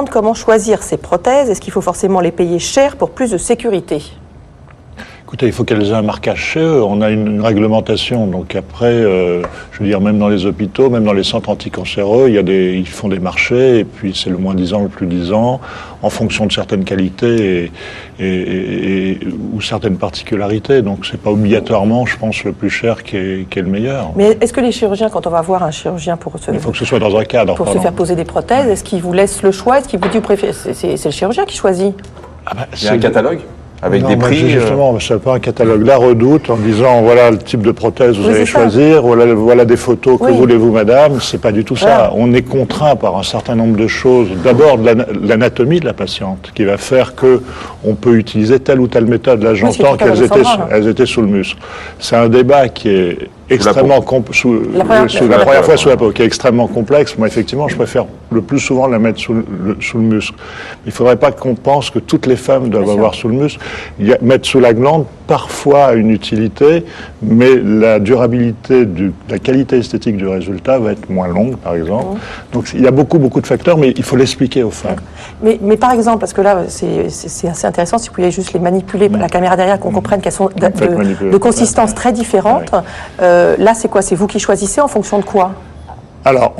demande comment choisir ces prothèses. Est-ce qu'il faut forcément les payer cher pour plus de sécurité ? Écoutez, il faut qu'elles aient un marquage chez eux. On a une réglementation. Donc après, je veux dire, même dans les hôpitaux, même dans les centres anticancéreux, ils font des marchés, et puis c'est le moins 10 ans, le plus 10 ans, en fonction de certaines qualités ou certaines particularités. Donc c'est pas obligatoirement, je pense, le plus cher qui est le meilleur. Mais est-ce que les chirurgiens, quand on va voir un chirurgien il faut que ce soit dans un cadre. Pour se faire poser des prothèses, est-ce qu'il vous laisse le choix? Est-ce qu'il vous dit, c'est le chirurgien qui choisit? Il y a un catalogue avec des prix. Justement, c'est pas un catalogue. La Redoute, en disant voilà le type de prothèse que vous allez choisir, voilà des photos, que voulez-vous madame, c'est pas du tout ça. On est contraint par un certain nombre de choses. D'abord de l'anatomie de la patiente, qui va faire que on peut utiliser telle ou telle méthode. Là, j'entends qu'elles étaient sous le muscle. C'est un débat qui est extrêmement la première fois sous la peau, qui est extrêmement complexe. Moi, effectivement, je préfère le plus souvent la mettre sous le muscle. Il ne faudrait pas qu'on pense que toutes les femmes doivent avoir sous le muscle. Mettre sous la glande, parfois a une utilité, mais la durabilité, la qualité esthétique du résultat va être moins longue, par exemple. Donc, il y a beaucoup de facteurs, mais il faut l'expliquer aux femmes. Mais par exemple, parce que là, c'est assez intéressant, si vous pouviez juste les manipuler, la caméra derrière, qu'on comprenne qu'elles sont de consistance très différente. Là, c'est quoi? C'est vous qui choisissez en fonction de quoi? Alors,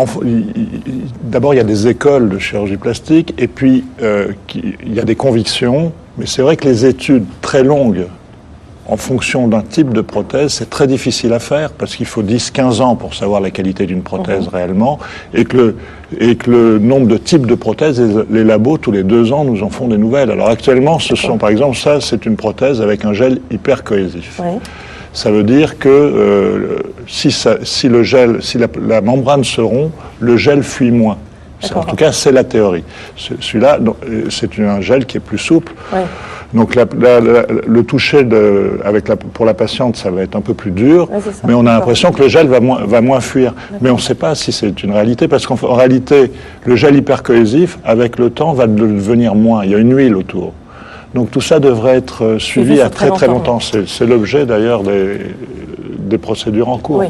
d'abord, il y a des écoles de chirurgie plastique, et puis il y a des convictions, mais c'est vrai que les études très longues, en fonction d'un type de prothèse, c'est très difficile à faire, parce qu'il faut 10-15 ans pour savoir la qualité d'une prothèse réellement, et que le nombre de types de prothèses, les labos, tous les 2 ans, nous en font des nouvelles. Alors actuellement, par exemple, ça, c'est une prothèse avec un gel hyper cohésif. Oui. Ça veut dire que si la membrane se rompt, le gel fuit moins. En tout cas, c'est la théorie. Celui-là, c'est un gel qui est plus souple. Oui. Donc le toucher pour la patiente, ça va être un peu plus dur, mais on a l'impression que le gel va moins fuir. Mais on ne sait pas si c'est une réalité, parce qu'en réalité, le gel hypercohésif, avec le temps, va devenir moins. Il y a une huile autour. Donc tout ça devrait être suivi à très longtemps. C'est l'objet d'ailleurs des procédures en cours. Oui.